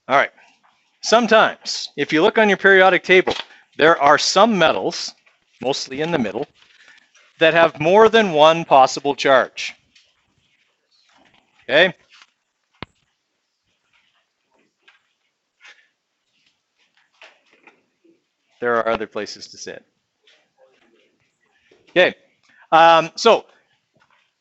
All right. Sometimes, if you look on your periodic table, there are some metals, mostly in the middle, that have more than one possible charge. Okay? There are other places to sit. Okay. So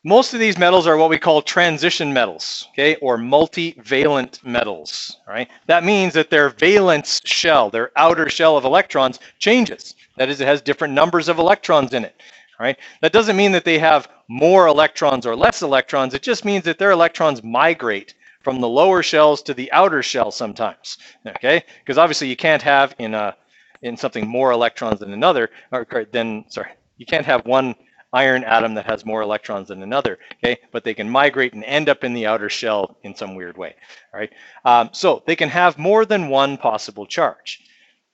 most of these metals are what we call transition metals, okay, or multi-valent metals. All right. That means that their valence shell, their outer shell of electrons, changes. That is, it has different numbers of electrons in it. All right. That doesn't mean that they have more electrons or less electrons. It just means that their electrons migrate from the lower shells to the outer shell sometimes. Okay, because obviously you can't have in something more electrons than another, or then sorry, you can't have one iron atom that has more electrons than another, okay? But they can migrate and end up in the outer shell in some weird way, all right? So they can have more than one possible charge.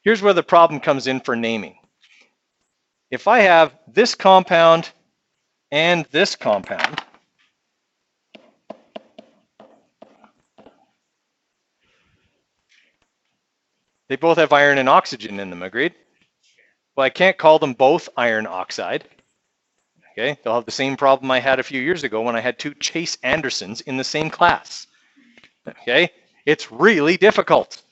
Here's where the problem comes in for naming. If I have this compound and this compound, they both have iron and oxygen in them, agreed? Well, I can't call them both iron oxide. Okay, they'll have the same problem I had a few years ago when I had two Chase Andersons in the same class. Okay, it's really difficult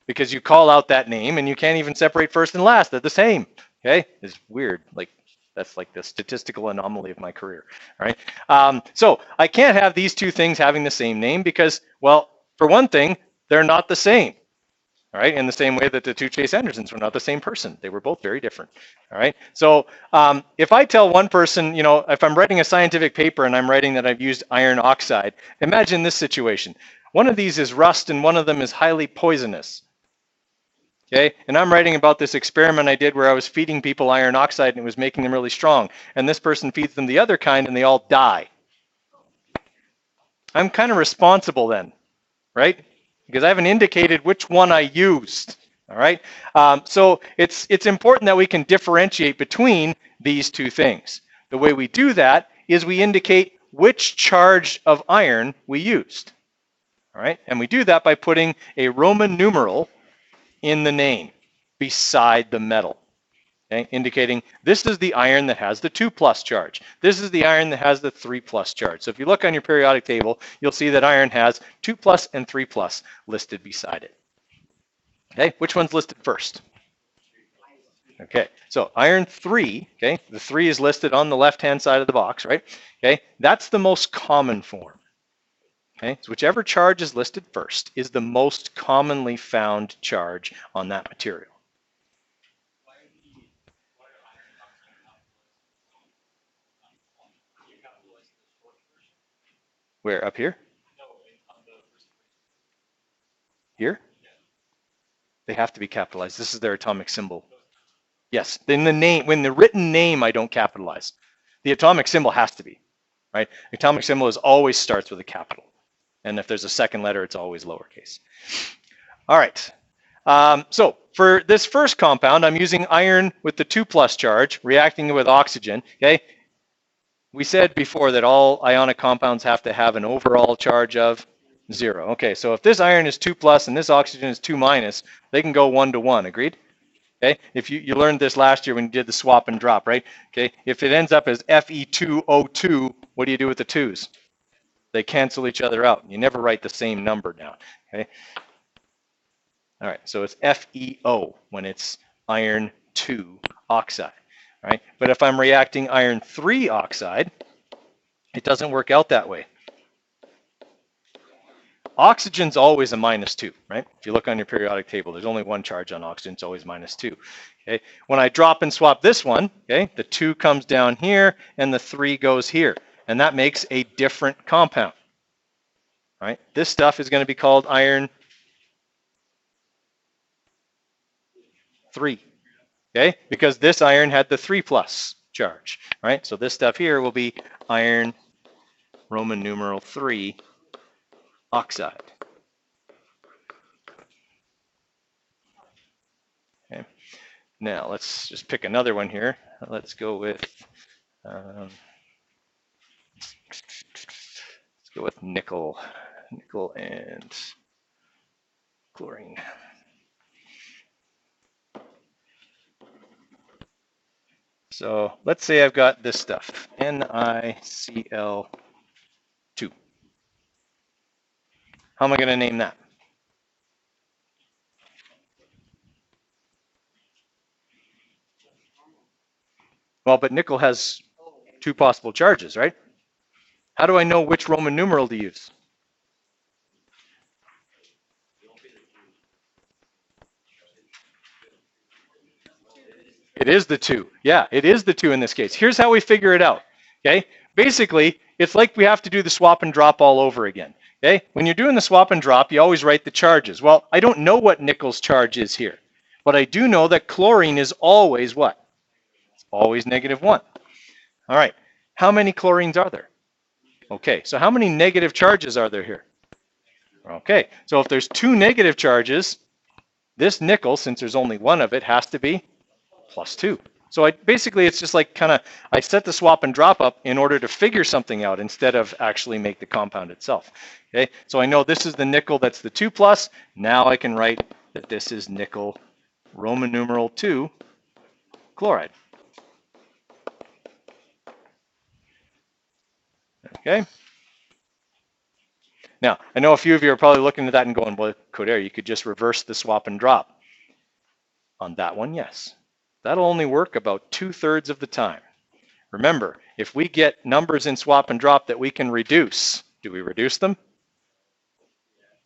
because you call out that name and you can't even separate first and last. They're the same. Okay, it's weird. Like that's like the statistical anomaly of my career. All right, so I can't have these two things having the same name because, well, for one thing, they're not the same. All right, in the same way that the two Chase Andersons were not the same person. They were both very different. All right, so if I tell one person, you know, if I'm writing a scientific paper and I'm writing that I've used iron oxide, imagine this situation. One of these is rust and one of them is highly poisonous. Okay, and I'm writing about this experiment I did where I was feeding people iron oxide and it was making them really strong. And this person feeds them the other kind and they all die. I'm kind of responsible then, right? Because I haven't indicated which one I used. All right. So it's important that we can differentiate between these two things. The way we do that is we indicate which charge of iron we used. All right. And we do that by putting a Roman numeral in the name beside the metal. Okay, indicating this is the iron that has the 2+ charge. This is the iron that has the 3+ charge. So if you look on your periodic table, you'll see that iron has 2+ and 3+ listed beside it. Okay, which one's listed first? Okay, so iron 3, okay, the 3 is listed on the left-hand side of the box, right? Okay, that's the most common form. Okay, so whichever charge is listed first is the most commonly found charge on that material. Where, up here? Here? They have to be capitalized. This is their atomic symbol. Yes, in the name, when the written name, I don't capitalize. The atomic symbol has to be, right? The atomic symbol always starts with a capital. And if there's a second letter, it's always lowercase. All right. So for this first compound, I'm using iron with the 2+ charge, reacting with oxygen, okay? We said before that all ionic compounds have to have an overall charge of 0. Okay, so if this iron is 2+ and this oxygen is 2-, they can go 1-to-1, agreed? Okay, if you learned this last year when you did the swap and drop, right? Okay, if it ends up as Fe2O2, what do you do with the 2's? They cancel each other out. You never write the same number down, okay? All right, so it's FeO when it's iron 2 oxide. Right? But if I'm reacting iron 3 oxide, it doesn't work out that way. Oxygen's always a -2, right? If you look on your periodic table, there's only one charge on oxygen, it's always -2. Okay? When I drop and swap this one, okay, the 2 comes down here and the 3 goes here, and that makes a different compound. Right? This stuff is going to be called iron 3. Okay, because this iron had the 3+ charge, right? So this stuff here will be iron Roman numeral 3 oxide. Okay, now let's just pick another one here. Let's go with nickel and Chlorine. So let's say I've got this stuff, NiCl2. How am I going to name that? Well, but nickel has two possible charges, right? How do I know which Roman numeral to use? It is the 2. Yeah, it is the 2 in this case. Here's how we figure it out. Okay? Basically, it's like we have to do the swap and drop all over again. Okay? When you're doing the swap and drop, you always write the charges. Well, I don't know what nickel's charge is here, but I do know that chlorine is always what? It's always -1. All right. How many chlorines are there? Okay, so how many negative charges are there here? Okay, so if there's 2 negative charges, this nickel, since there's only one of it, has to be +2. So basically it's just like I set the swap and drop up in order to figure something out instead of actually make the compound itself. Okay, so I know this is the nickel that's the 2+. Now I can write that this is nickel Roman numeral 2 chloride. Okay. Now, I know a few of you are probably looking at that and going, well, Coder, you could just reverse the swap and drop. On that one, yes. That'll only work about 2/3 of the time. Remember, if we get numbers in swap and drop that we can reduce, do we reduce them?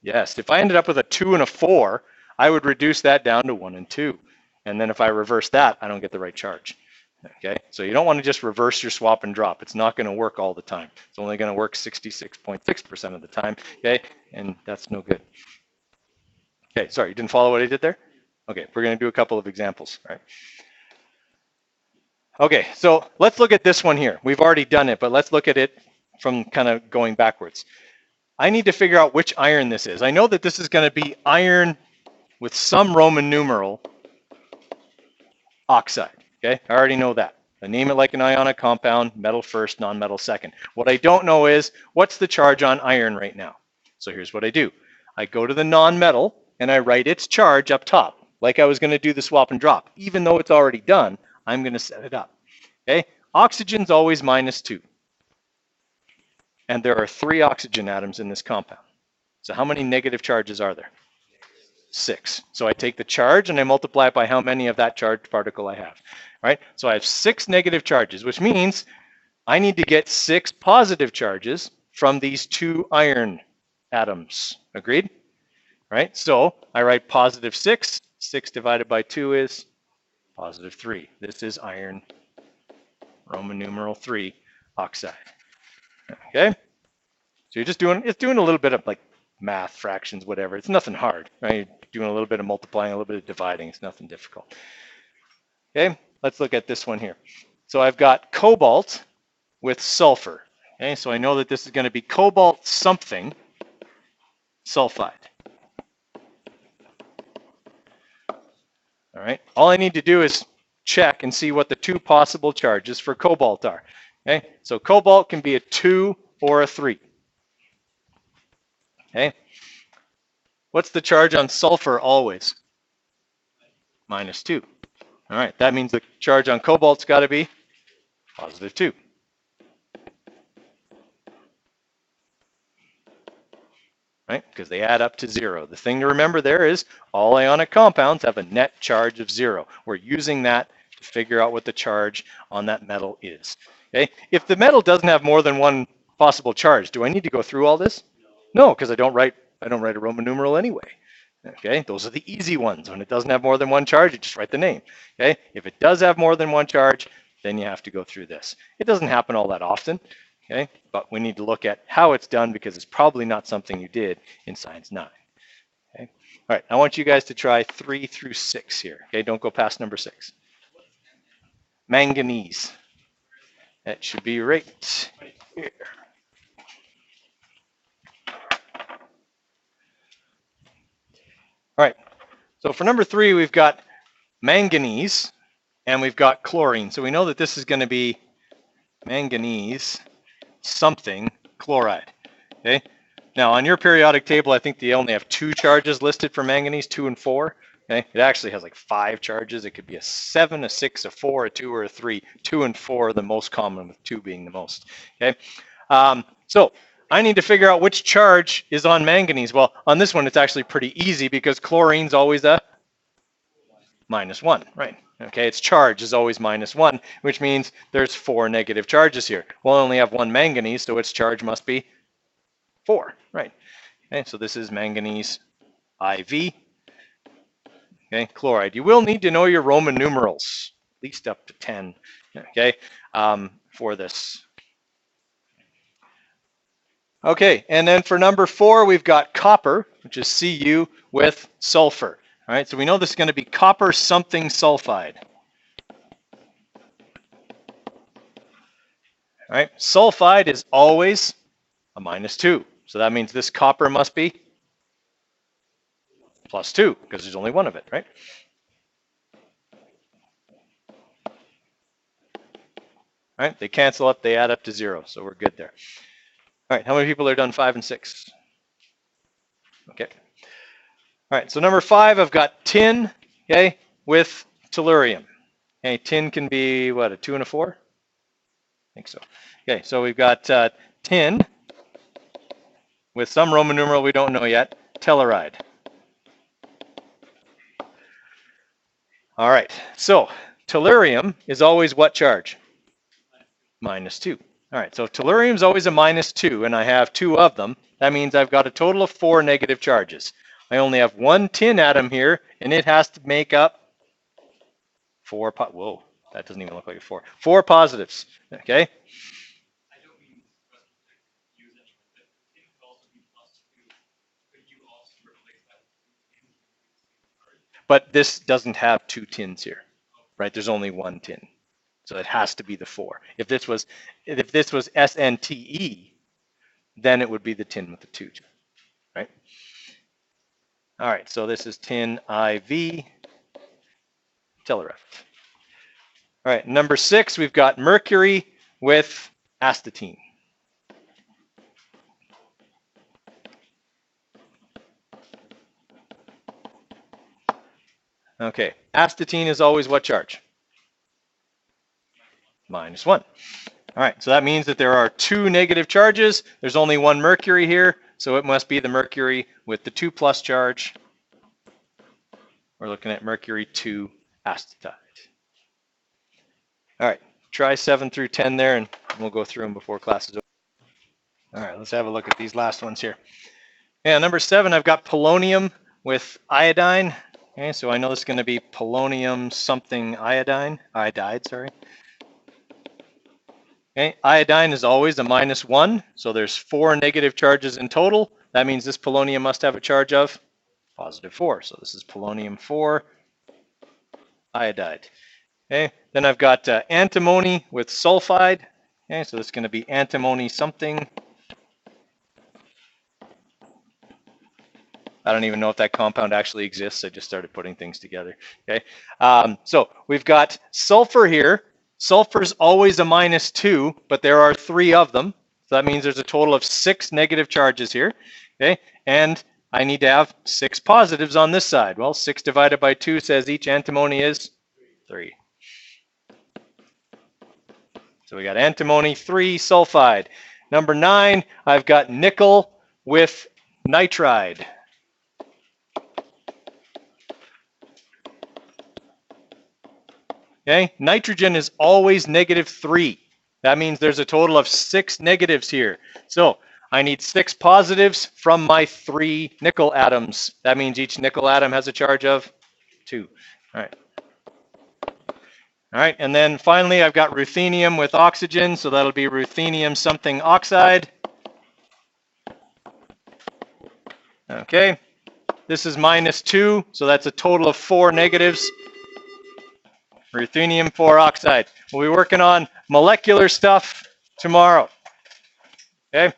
Yes. If I ended up with a 2 and a 4, I would reduce that down to 1 and 2. And then if I reverse that, I don't get the right charge. Okay, so you don't want to just reverse your swap and drop. It's not going to work all the time. It's only going to work 66.6% of the time. Okay, and that's no good. Okay, sorry, you didn't follow what I did there? Okay, we're going to do a couple of examples. All right. Okay, so let's look at this one here. We've already done it, but let's look at it from kind of going backwards. I need to figure out which iron this is. I know that this is going to be iron with some Roman numeral oxide. Okay, I already know that. I name it like an ionic compound, metal first, non-metal second. What I don't know is, what's the charge on iron right now? So here's what I do. I go to the non-metal, and I write its charge up top, like I was going to do the swap and drop. Even though it's already done, I'm going to set it up. Okay, oxygen's always -2. And there are 3 oxygen atoms in this compound. So how many negative charges are there? 6. So I take the charge and I multiply it by how many of that charged particle I have. Right? So I have 6 negative charges, which means I need to get 6 positive charges from these 2 iron atoms. Agreed? Right? So I write +6. 6 divided by 2 is +3. This is iron Roman numeral 3 oxide. Okay? So you're just doing a little bit of like math, fractions, whatever. It's nothing hard, right? You're doing a little bit of multiplying, a little bit of dividing. It's nothing difficult. Okay, let's look at this one here. So I've got cobalt with sulfur. Okay, so I know that this is going to be cobalt something sulphide. All right, all I need to do is check and see what the 2 possible charges for cobalt are. Okay, so cobalt can be a 2 or a 3. Okay, what's the charge on sulfur always? -2. All right, that means the charge on cobalt's got to be +2. Right, because they add up to 0. The thing to remember there is all ionic compounds have a net charge of 0. We're using that to figure out what the charge on that metal is. Okay, if the metal doesn't have more than one possible charge, do I need to go through all this? No, because I don't write a Roman numeral anyway. Okay, those are the easy ones. When it doesn't have more than one charge, you just write the name. Okay, if it does have more than one charge, then you have to go through this. It doesn't happen all that often. Okay, but we need to look at how it's done because it's probably not something you did in Science 9. Okay, all right, I want you guys to try 3 through 6 here. Okay, don't go past number 6. Manganese. That should be right here. All right, so for number 3, we've got manganese and we've got chlorine. So we know that this is going to be manganese something chloride. Okay, Now, on your periodic table, I think they only have 2 charges listed for manganese, 2 and 4. Okay, it actually has like 5 charges. It could be a 7, a 6, a 4, a 2, or a 3. 2 and 4 are the most common, with 2 being the most. Okay, so I need to figure out which charge is on manganese. Well, on this one, it's actually pretty easy because chlorine's always a -1, right? Okay, its charge is always -1, which means there's 4 negative charges here. Well, I only have 1 manganese, so its charge must be 4, right? Okay, so this is manganese IV. Okay, chloride. You will need to know your Roman numerals, at least up to 10, okay, for this. Okay, and then for number 4, we've got copper, which is Cu with sulfur. All right, so we know this is going to be copper something sulphide. All right, sulphide is always a -2. So that means this copper must be +2 because there's only one of it, right? All right, they cancel up, they add up to 0, so we're good there. All right, how many people are done 5 and 6? Okay. All right, so number 5, I've got tin, okay, with tellurium. Okay, tin can be, what, a 2 and a 4? I think so. Okay, so we've got tin with some Roman numeral we don't know yet, telluride. All right, so tellurium is always what charge? -2. All right, so if tellurium is always a -2 and I have 2 of them, that means I've got a total of 4 negative charges. I only have 1 tin atom here, and it has to make up 4, whoa, that doesn't even look like a 4. 4 positives, okay? But this doesn't have 2 tins here, right? There's only 1 tin. So it has to be the 4. If this was SNTE, then it would be the tin with the 2, right? All right, so this is tin IV telluride. All right, number 6, we've got mercury with astatine. Okay, astatine is always what charge? -1. All right, so that means that there are 2 negative charges. There's only 1 mercury here, so it must be the mercury with the 2+ charge. We're looking at mercury 2 astatide. All right, try 7 through 10 there, and we'll go through them before class is over. All right, let's have a look at these last ones here. Yeah, number 7, I've got polonium with iodine. Okay, so I know this is going to be polonium something iodide, sorry. Okay, iodine is always a -1, so there's 4 negative charges in total. That means this polonium must have a charge of +4. So this is polonium 4 iodide. Okay, then I've got antimony with sulphide. Okay, so this is going to be antimony something. I don't even know if that compound actually exists. I just started putting things together. Okay, so we've got sulfur here. Sulfur's always a -2, but there are 3 of them. So that means there's a total of 6 negative charges here. Okay, and I need to have 6 positives on this side. Well, 6 divided by 2 says each antimony is 3. So we got antimony 3 sulphide. Number 9, I've got nickel with nitride. Okay, nitrogen is always -3. That means there's a total of 6 negatives here. So I need 6 positives from my 3 nickel atoms. That means each nickel atom has a charge of 2. All right. All right, and then finally I've got ruthenium with oxygen, so that'll be ruthenium something oxide. Okay, this is -2, so that's a total of 4 negatives. Ruthenium 4 oxide. We'll be working on molecular stuff tomorrow. Okay.